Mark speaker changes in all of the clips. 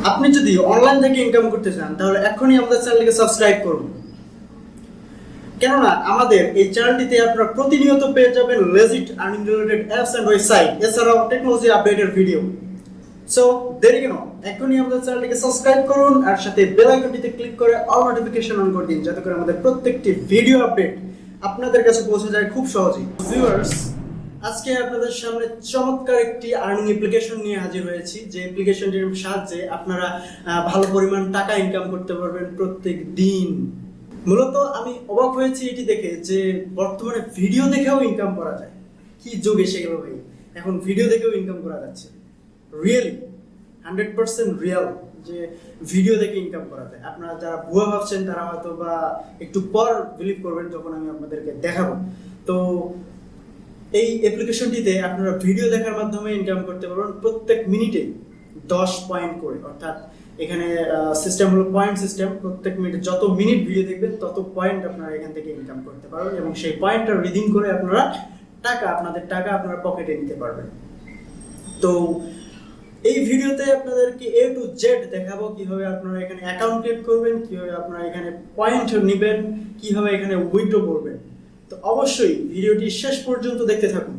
Speaker 1: আপনি যদি অনলাইন থেকে ইনকাম করতে চান তাহলে এখনই আমাদের চ্যানেলটিকে সাবস্ক্রাইব করুন, কেননা আমাদের এই চ্যানেলটিতে আপনারা প্রতিনিয়ত পেয়ে যাবেন legit earning related apps and website, এছাড়াও টেকনোলজি আপডেটের ভিডিও। সো দেরি কেন, এখনই আমাদের চ্যানেলটিকে সাবস্ক্রাইব করুন আর সাথে বেল আইকনটিতে ক্লিক করে অল নোটিফিকেশন অন করে দিন, যাতে করে আমাদের প্রত্যেকটি ভিডিও আপডেট আপনাদের কাছে পৌঁছে যায় খুব সহজেই। ভিউয়ার্স, আজকে আপনাদের সামনে চমৎকার একটি আর্নিং অ্যাপ্লিকেশন নিয়ে হাজির হয়েছি, যে অ্যাপ্লিকেশনটির সাহায্যে আপনারা ভালো পরিমাণ টাকা ইনকাম করতে পারবেন প্রত্যেক দিন। মূলত আমি অবাক হয়েছি এটি দেখে যে বর্তমানে ভিডিও দেখেও ইনকাম করা যায়। কি যুগ এসে গেল ভাই, এখন ভিডিও দেখেও ইনকাম করা যাচ্ছে। রিয়েলি 100% রিয়েল যে ভিডিও দেখে ইনকাম করা যায়। আপনারা যারা ভুয়া ভাবছেন তারা হয়তো বা একটু পর বিলিভ করবেন যখন আমি আপনাদেরকে দেখাবো। তো এই অ্যাপ্লিকেশনটিতে আপনারা ভিডিও দেখার মাধ্যমে ইনকাম করতে পারবেন প্রত্যেক মিনিটে 10 পয়েন্ট করে। অর্থাৎ এখানে সিস্টেম হলো পয়েন্ট সিস্টেম, প্রত্যেক মিনিটে যত মিনিট ভিডিও দেখবেন তত পয়েন্ট আপনারা এখান থেকে ইনকাম করতে পারবেন, এবং সেই পয়েন্টটা রিডিম করে আপনারা আপনাদের টাকা আপনারা পকেটে নিতে পারবেন। তো এই ভিডিওতে আপনাদেরকে A to Z দেখাবো কিভাবে আপনারা এখানে অ্যাকাউন্ট ক্রিয়েট করবেন, কিভাবে আপনারা এখানে পয়েন্ট নেবেন, কিভাবে এখানে উইথড্র করবেন। তো অবশ্যই ভিডিওটি শেষ পর্যন্ত দেখতে থাকুন।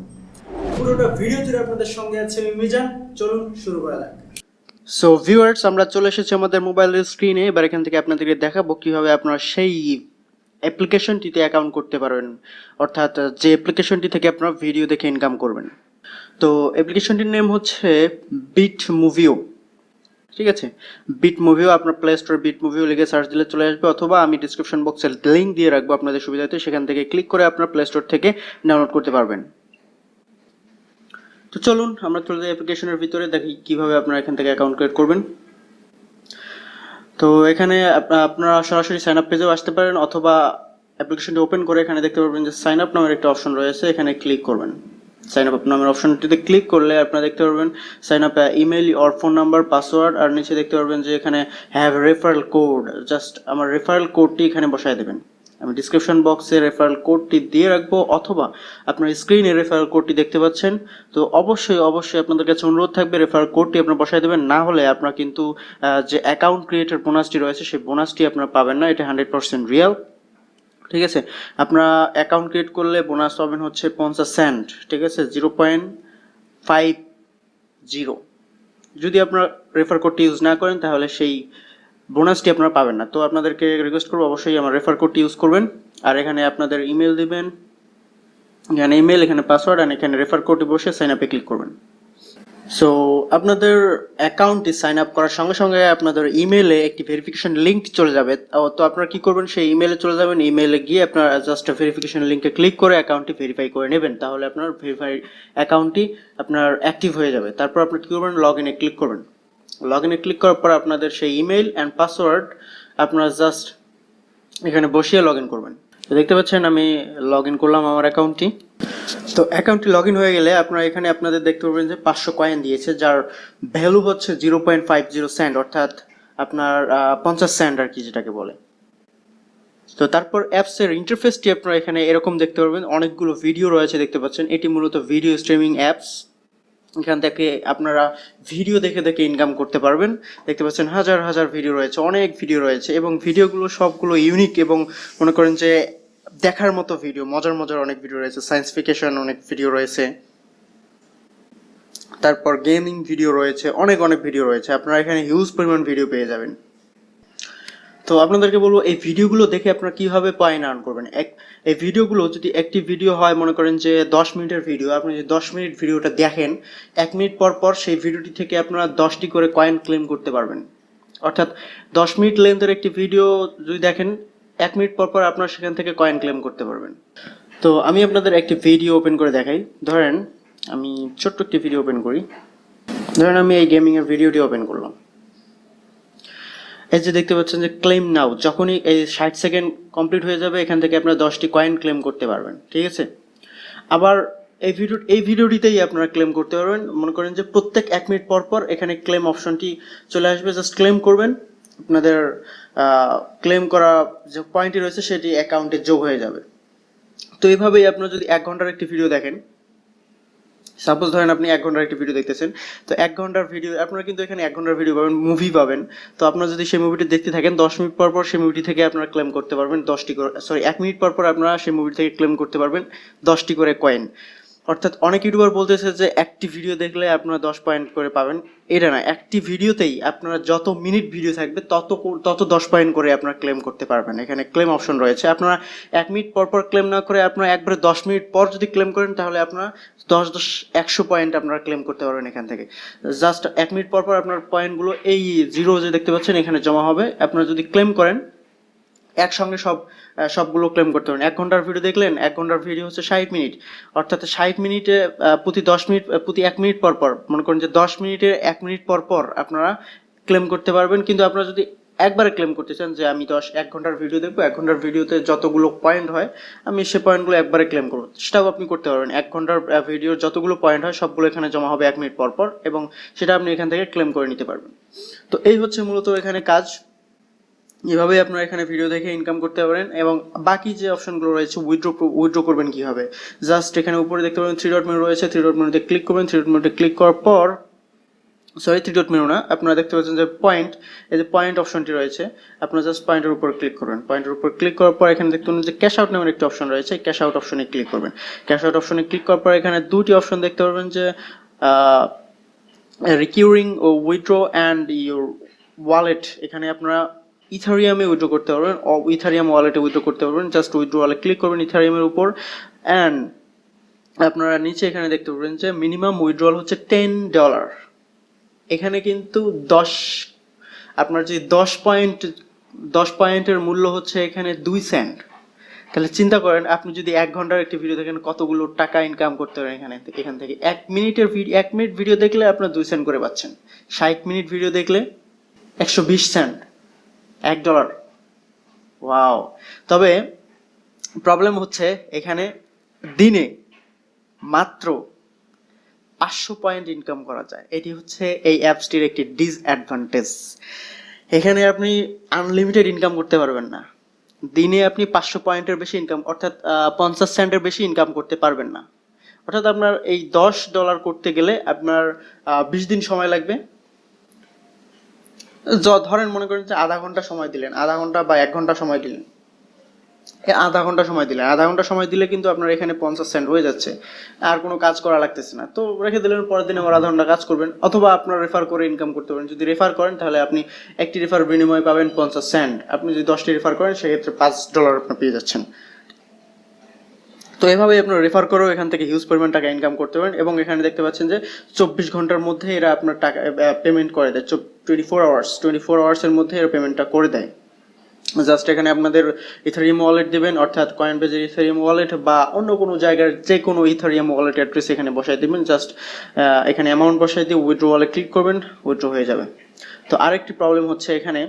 Speaker 1: পুরোটা ভিডিও জুড়ে আপনাদের সঙ্গে আছে আমি মিজান। চলুন শুরু করা যাক। সো ভিউয়ার্স, আমরা চলে এসেছি আমাদের মোবাইলের স্ক্রিনে। এবার এখান থেকে আপনাদেরকে দেখাবো কিভাবে আপনারা সেই অ্যাপ্লিকেশনটিতে অ্যাকাউন্ট করতে পারবেন, অর্থাৎ যে অ্যাপ্লিকেশনটি থেকে আপনারা ভিডিও দেখে ইনকাম করবেন। তো অ্যাপ্লিকেশনটির নেম হচ্ছে bitmovio, ঠিক আছে? bitmovio, আপনার প্লে স্টোরে bitmovio লিখে সার্চ দিলে চলে আসবে, অথবা আমি ডিসক্রিপশন বক্সে লিংক দিয়ে রাখবো আপনাদের সুবিধার্থে, সেখান থেকে ক্লিক করে আপনার প্লে স্টোর থেকে ডাউনলোড করতে পারবেন। তো চলুন আমরা চলে যাই অ্যাপ্লিকেশনের ভিতরে, দেখি কিভাবে আপনারা এখান থেকে অ্যাকাউন্ট ক্রিয়েট করবেন। তো এখানে আপনারা সরাসরি সাইন আপ পেজেও আসতে পারেন, অথবা অ্যাপ্লিকেশনটি ওপেন করে এখানে দেখতে পারবেন যে সাইন আপ নামের একটা অপশন রয়েছে, এখানে ক্লিক করবেন। সাইন আপ নামের অপশনটিতে ক্লিক করলে আপনারা দেখতে পারবেন sign up email or phone number, password, আর নিচে দেখতে পারবেন যে এখানে হ্যাভ রেফারেল কোড। জাস্ট আমার রেফারেল কোডটি এখানে বসায় দেবেন। আমি ডিসক্রিপশন বক্সে রেফারেল কোডটি দিয়ে রাখবো, অথবা আপনার স্ক্রিনে রেফারেল কোডটি দেখতে পাচ্ছেন। তো অবশ্যই আপনাদের কাছে অনুরোধ থাকবে রেফারেল কোডটি আপনারা বসায় দেবেন, না হলে আপনারা কিন্তু যে অ্যাকাউন্ট ক্রিয়েটের বোনাসটি রয়েছে সেই বোনাসটি আপনারা পাবেন না। এটা 100% রিয়েল, ঠিক আছে? আপনারা অ্যাকাউন্ট ক্রিয়েট করলে বোনাস পাবেন হচ্ছে 50 সেন্ট, ঠিক আছে? 0.50। যদি আপনারা রেফার কোডটি ইউজ না করেন তাহলে সেই বোনাসটি আপনারা পাবেন না। তো আপনাদেরকে রিকোয়েস্ট করবো অবশ্যই আমার রেফার কোডটি ইউজ করবেন, আর এখানে আপনাদের ইমেল দিবেন, এখানে ইমেল, এখানে পাসওয়ার্ড, আর এখানে রেফার কোডটি বসে সাইন আপে ক্লিক করবেন। সো আপনাদের অ্যাকাউন্টটি সাইন আপ করার সঙ্গে সঙ্গে আপনাদের ইমেলে একটি ভেরিফিকেশন লিঙ্ক চলে যাবে। তো আপনারা কি করবেন, সেই ইমেলে চলে যাবেন, ইমেলে গিয়ে আপনারা জাস্ট ভেরিফিকেশন লিঙ্কে ক্লিক করে অ্যাকাউন্টটি ভেরিফাই করে নেবেন, তাহলে আপনার ভেরিফাই অ্যাকাউন্টটি আপনার অ্যাক্টিভ হয়ে যাবে। তারপর আপনি কী করবেন, লগ ইনে ক্লিক করবেন। লগ ইনে ক্লিক করার পর আপনাদের সেই ইমেল অ্যান্ড পাসওয়ার্ড আপনারা জাস্ট এখানে বসিয়ে লগ ইন করবেন। তো দেখতে পাচ্ছেন আমি লগ ইন করলাম আমার অ্যাকাউন্টটি। তো অ্যাকাউন্টটি লগ ইন হয়ে গেলে আপনারা এখানে আপনাদের দেখতে পাবেন যে 500 কয়েন দিয়েছে, যার ভ্যালু হচ্ছে 0.50 সেন্ট, অর্থাৎ আপনার 50 সেন্ট আর কি, যেটাকে বলে। তো তারপর অ্যাপসের ইন্টারফেসটি আপনারা এখানে এরকম দেখতে পারবেন, অনেকগুলো ভিডিও রয়েছে দেখতে পাচ্ছেন। এটি মূলত ভিডিও স্ট্রিমিং অ্যাপস। এখান থেকে আপনারা ভিডিও দেখে দেখে ইনকাম করতে পারবেন। দেখতে পাচ্ছেন হাজার হাজার ভিডিও রয়েছে, অনেক ভিডিও রয়েছে, এবং ভিডিওগুলো সবগুলো ইউনিক, এবং মনে করেন যে দেখার মতো ভিডিও, মজার অনেক ভিডিও রয়েছে, সায়েন্স ফিকশন অনেক ভিডিও রয়েছে, তারপর গেমিং ভিডিও রয়েছে, অনেক ভিডিও রয়েছে। আপনারা এখানে হিউজ পরিমাণ ভিডিও পেয়ে যাবেন। তো আপনাদেরকে বলবো এই ভিডিওগুলো দেখে আপনারা কিভাবে পয়েন্ট আর্ন করবেন। এই ভিডিওগুলো যদি একটি ভিডিও হয়, মনে করেন যে 10 মিনিটের ভিডিও, আপনি যদি 10 মিনিট ভিডিওটা দেখেন, 1 মিনিট পর সেই ভিডিওটি থেকে আপনারা 10টি করে কয়েন ক্লেম করতে পারবেন। অর্থাৎ 10 মিনিট লেন্থের একটি ভিডিও যদি দেখেন, 1 মিনিট পর আপনারা সেখান থেকে কয়েন ক্লেম করতে পারবেন। তো আমি আপনাদের একটি ভিডিও ওপেন করে দেখাই। ধরেন আমি ছোট্ট একটি ভিডিও ওপেন করি। ধরেন আমি এই গেমিংয়ের ভিডিওটি ওপেন করলাম। এই যে দেখতে পাচ্ছেন যে ক্লেম নাও, যখনই এই 60 সেকেন্ড কমপ্লিট হয়ে যাবে এখান থেকে আপনারা 10টি কয়েন ক্লেম করতে পারবেন, ঠিক আছে? আবার এই ভিডিওটিতেই আপনারা ক্লেম করতে পারবেন। মনে করেন যে প্রত্যেক 1 মিনিট পর এখানে ক্লেম অপশনটি চলে আসবে, জাস্ট ক্লেম করবেন, আপনাদের ক্লেম করা যে পয়েন্টটি রয়েছে সেটি অ্যাকাউন্টে যোগ হয়ে যাবে। তো এইভাবেই আপনারা যদি 1 ঘন্টার একটি ভিডিও দেখেন, সাপোজ ধরেন আপনি 1 ঘন্টার একটা ভিডিও দেখতেছেন, তো 1 ঘন্টার ভিডিও আপনারা কিন্তু এখানে 1 ঘন্টার ভিডিও পাবেন, মুভি পাবেন। তো আপনারা যদি সেই মুভিটি দেখতে থাকেন 10 মিনিট পর পর সেই মুভিটি থেকে আপনারা ক্লেম করতে পারবেন 10টি করে, সরি 1 মিনিট পর পর আপনারা সেই মুভি থেকে ক্লেম করতে পারবেন 10টি করে কয়েন। অর্থাৎ অনেক ইউটিউবার বলতেছে যে একটি ভিডিও দেখলে আপনারা 10 পয়েন্ট করে পাবেন। এটা না, একটি ভিডিওতেই আপনারা যত মিনিট ভিডিও থাকবে তত 10 পয়েন্ট করে আপনারা ক্লেম করতে পারবেন। এখানে ক্লেম অপশন রয়েছে, আপনারা 1 মিনিট পর পর ক্লেম না করে আপনারা একবারে 10 মিনিট পর যদি ক্লেম করেন তাহলে আপনারা 100 পয়েন্ট আপনারা ক্লেম করতে পারবেন এখান থেকে। জাস্ট 1 মিনিট পর পর আপনার পয়েন্টগুলো এই জিরো যে দেখতে পাচ্ছেন এখানে জমা হবে। আপনারা যদি ক্লেম করেন একসঙ্গে সবগুলো ক্লেম করতে পারেন। 1 ঘন্টার ভিডিও দেখলেন, 1 ঘন্টার ভিডিও হচ্ছে 60 মিনিট, অর্থাৎ 60 মিনিটে প্রতি 10 মিনিট, প্রতি 1 মিনিট পর পর, মনে করেন যে 10 মিনিটে 1 মিনিট পর পর আপনারা ক্লেম করতে পারবেন। কিন্তু আপনারা যদি একবারে ক্লেম করতে চান যে আমি 1 ঘন্টার ভিডিও দেখবো, 1 ঘন্টার ভিডিওতে যতগুলো পয়েন্ট হয় আমি সে পয়েন্টগুলো একবারে ক্লেম করবো, সেটাও আপনি করতে পারবেন। 1 ঘন্টার ভিডিওর যতগুলো পয়েন্ট হয় সবগুলো এখানে জমা হবে 1 মিনিট পর পর, এবং সেটা আপনি এখান থেকে ক্লেম করে নিতে পারবেন। তো এই হচ্ছে মূলত এখানে কাজ। এভাবেই আপনারা এখানে ভিডিও দেখে ইনকাম করতে পারেন। এবং বাকি যে অপশনগুলো রয়েছে উইথড্র করবেন কিভাবে, জাস্ট এখানে উপরে দেখতে পাবেন 3 ডট মেনু রয়েছে, 3 ডট মেনুতে ক্লিক করবেন। 3 ডট মেনুতে ক্লিক করার পর, সরি 3 ডট মেনু না, আপনারা দেখতে পাচ্ছেন যে পয়েন্ট, এই যে পয়েন্ট অপশনটি রয়েছে, আপনারা জাস্ট পয়েন্টের উপর ক্লিক করবেন। পয়েন্টের উপর ক্লিক করার পর এখানে দেখতে পাবেন যে ক্যাশ আউট নামের একটি অপশন রয়েছে, ক্যাশ আউট অপশনে ক্লিক করবেন। ক্যাশ আউট অপশনে ক্লিক করার পর এখানে দুটি অপশন দেখতে পারবেন যে রিকিউরিং ও উইথড্র অ্যান্ড ইউর ওয়ালেট। এখানে আপনারা ইথারিয়ামে উইথড্র করতে পারবেন, ইথারিয়াম ওয়ালেটে উইথড্র করতে পারবেন। জাস্ট উইথড্র ওয়ালেট ক্লিক করবেন ইথারিয়ামের উপর, অ্যান্ড আপনারা নিচে এখানে দেখতে পারবেন যে মিনিমাম উইথড্রল হচ্ছে $10। এখানে কিন্তু আপনার যে 10 পয়েন্টের মূল্য হচ্ছে এখানে 2 সেন্ট। তাহলে চিন্তা করেন আপনি যদি 1 ঘন্টার একটি ভিডিও দেখেন কতগুলো টাকা ইনকাম করতে পারেন এখান থেকে। 1 মিনিট ভিডিও দেখলে আপনার 2 সেন্ট করে পাচ্ছেন, 60 মিনিট ভিডিও দেখলে 120 সেন্ট, $1। ওয়াও! তবে প্রবলেম হচ্ছে এখানে দিনে মাত্র 500 পয়েন্ট ইনকাম করা যায়। এটি হচ্ছে এই অ্যাপসটির একটি ডিসঅ্যাডভান্টেজ। এখানে আপনি আনলিমিটেড ইনকাম করতে পারবেন না। দিনে আপনি 500 পয়েন্টের বেশি ইনকাম, অর্থাৎ 50 সেন্টের বেশি ইনকাম করতে পারবেন না। অর্থাৎ আপনার এই $10 করতে গেলে আপনার 20 দিন সময় লাগবে। ধরেন মনে করেন যে আধা ঘন্টা সময় দিলেন, আধা ঘন্টা বা 1 ঘন্টা সময় দিলেন, আধা ঘন্টা সময় দিলে কিন্তু আপনার এখানে 50 সেন্ট হয়ে যাচ্ছে, আর কোনো কাজ করা লাগতেছে না। তো রেখে দিলেন, পরের দিনে আবার আধা ঘন্টা কাজ করবেন, অথবা আপনার রেফার করে ইনকাম করতে পারেন। যদি রেফার করেন তাহলে আপনি একটি রেফার বিনিময়ে পাবেন 50 সেন্ট। আপনি যদি 10টি রেফার করেন সেক্ষেত্রে $5 আপনি পেয়ে যাচ্ছেন। তো এভাবেই আপনার রেফার করেও এখান থেকে হিউজ পরিমাণ টাকা ইনকাম করতে পারেন। এবং এখানে দেখতে পাচ্ছেন যে 24 ঘন্টার মধ্যে এরা আপনার টাকা পেমেন্ট করে দেয়। 24 আওয়ার্সের মধ্যে এরা পেমেন্টটা করে দেয়। জাস্ট এখানে আপনাদের ইথারিয়াম ওয়ালেট দেবেন, অর্থাৎ কয়েনবেজের ইথারিয়াম ওয়ালেট বা অন্য কোনো জায়গার যে কোনো ইথারিয়াম ওয়ালেট অ্যাড্রেস এখানে বসাই দেবেন। জাস্ট এখানে অ্যামাউন্ট বসাই দিয়ে উইথড্র ওয়ালেট ক্লিক করবেন, উইথড্র হয়ে যাবে। তো আরেকটি প্রবলেম হচ্ছে এখানে,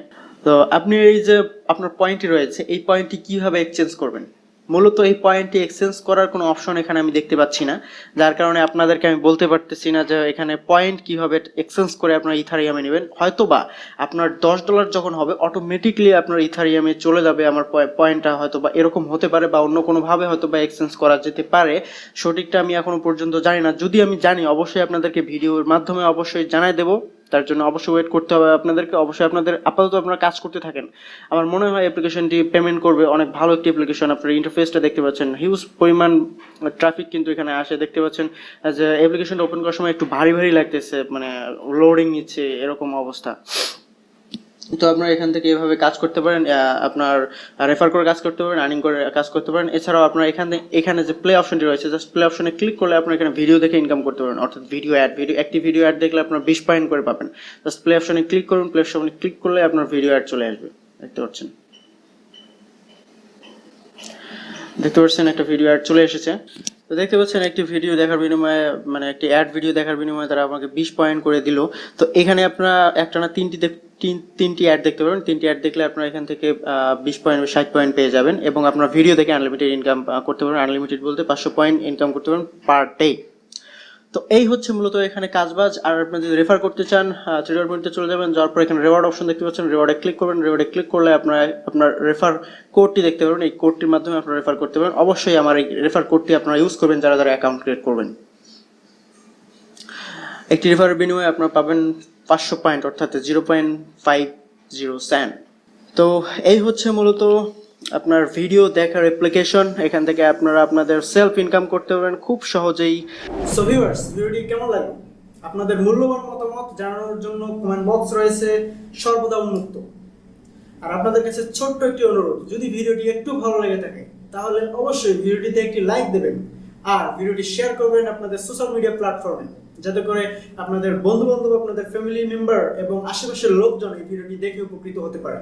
Speaker 1: তো আপনি এই যে আপনার পয়েন্টটি রয়েছে, এই পয়েন্টটি কিভাবে এক্সচেঞ্জ করবেন? মূলত এই পয়েন্টটি এক্সচেঞ্জ করার কোনো অপশন এখানে আমি দেখতে পাচ্ছি না, যার কারণে আপনাদেরকে আমি বলতে পারতেছি না যে এখানে পয়েন্ট কিভাবে এক্সচেঞ্জ করে আপনার ইথারিয়ামে নেবেন। হয়তোবা আপনার $10 যখন হবে অটোমেটিকলি আপনার ইথারিয়ামে চলে যাবে আমার পয়েন্টটা, হয়তোবা এরকম হতে পারে, বা অন্য কোনোভাবে হয়তোবা এক্সচেঞ্জ করা যেতে পারে। সঠিকটা আমি এখনো পর্যন্ত জানি না। যদি আমি জানি অবশ্যই আপনাদেরকে ভিডিওর মাধ্যমে অবশ্যই জানাই দেবো। তার জন্য অবশ্যই ওয়েট করতে হবে আপনাদেরকে। অবশ্যই আপনাদের আপাতত আপনারা কাজ করতে থাকেন। আমার মনে হয় অ্যাপ্লিকেশনটি পেমেন্ট করবে, অনেক ভালো একটি অ্যাপ্লিকেশন। আপনার ইন্টারফেসটা দেখতে পাচ্ছেন, হিউজ পরিমাণ ট্রাফিক কিন্তু এখানে আসে। দেখতে পাচ্ছেন যে অ্যাপ্লিকেশনটা ওপেন করার সময় একটু ভারী লাগতেছে, মানে লোডিং নিচ্ছে এরকম অবস্থা। তো আপনারা এখান থেকে এভাবে কাজ করতে পারেন, আপনার রেফার করে কাজ করতে পারেন, আর্নিং করে কাজ করতে পারেন। এছাড়াও আপনারা এখানে যে প্লে অপশনটি রয়েছে, জাস্ট প্লে অপশনে ক্লিক করলে আপনারা এখানে ভিডিও দেখে ইনকাম করতে পারেন, অর্থাৎ একটি ভিডিও অ্যাড দেখলে আপনার 20 পয়েন্ট করে পাবেন। জাস্ট প্লে অপশনে ক্লিক করুন, প্লে অপশনে ক্লিক করলে আপনার ভিডিও অ্যাড চলে আসবে। দেখতে পাচ্ছেন একটা ভিডিও অ্যাড চলে এসেছে। তো দেখতে পাচ্ছেন একটি ভিডিও দেখার বিনিময়ে, মানে একটি অ্যাড ভিডিও দেখার বিনিময়ে তারা আমাকে 20 পয়েন্ট করে দিল। তো এখানে আপনারা একটানা তিনটি অ্যাড দেখতে পাবেন। 3টি অ্যাড দেখলে আপনারা এখান থেকে 20 পয়েন্ট 60 পয়েন্ট পেয়ে যাবেন, এবং আপনার ভিডিও দেখে আনলিমিটেড ইনকাম করতে পারবেন। আনলিমিটেড বলতে 500 পয়েন্ট ইনকাম করতে পারবেন পার ডে। তো এই হচ্ছে মূলত এখানে কাজবাজ। আর আপনি যদি রেফার করতে চান 3 ডট মেনুতে চলে যাবেন, যাওয়ার পর এখানে রেওয়ার্ড অপশন দেখতে পাচ্ছেন, রেওয়ার্ডে ক্লিক করবেন। রেওয়ার্ডে ক্লিক করলে আপনার রেফার কোডটি দেখতে পাবেন। এই কোডটির মাধ্যমে আপনারা রেফার করতে পারেন। অবশ্যই আমার এই রেফার কোডটি আপনারা ইউজ করবেন যারা অ্যাকাউন্ট ক্রিয়েট করবেন। একটি রেফারের বিনিময়ে আপনারা পাবেন 500 পয়েন্ট, অর্থাৎ 0.50 সেন্ট। তো এই হচ্ছে মূলত আপনার ভিডিও দেখার অ্যাপ্লিকেশন। এখান থেকে আপনারা আপনাদের সেলফ ইনকাম করতে পারবেন খুব সহজেই। সো ভিউয়ার্স, ভিডিওটি কেমন লাগলো? আপনাদের মূল্যবান মতামত জানানোর জন্য কমেন্ট বক্স রয়েছে সর্বদা উন্মুক্ত। আর আপনাদের কাছে ছোট্ট একটি অনুরোধ, যদি ভিডিওটি একটু ভালো লেগে থাকে তাহলে অবশ্যই ভিডিওটিতে একটি লাইক দেবেন আর ভিডিওটি শেয়ার করবেন আপনাদের সোশ্যাল মিডিয়া প্ল্যাটফর্মে, যাতে করে আপনাদের বন্ধু বান্ধব, আপনাদের ফ্যামিলি মেম্বার এবং আশেপাশের লোকজন এই ভিডিওটি দেখে উপকৃত হতে পারে।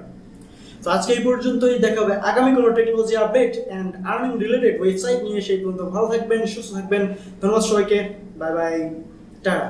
Speaker 1: তো আজকে এই পর্যন্তই, দেখা হবে আগামী কোনো technology update and earning related website নিয়ে। সেই পর্যন্ত ভালো থাকবেন, সুস্থ থাকবেন। ধন্যবাদ সবাইকে, বাই বাই, টাটা।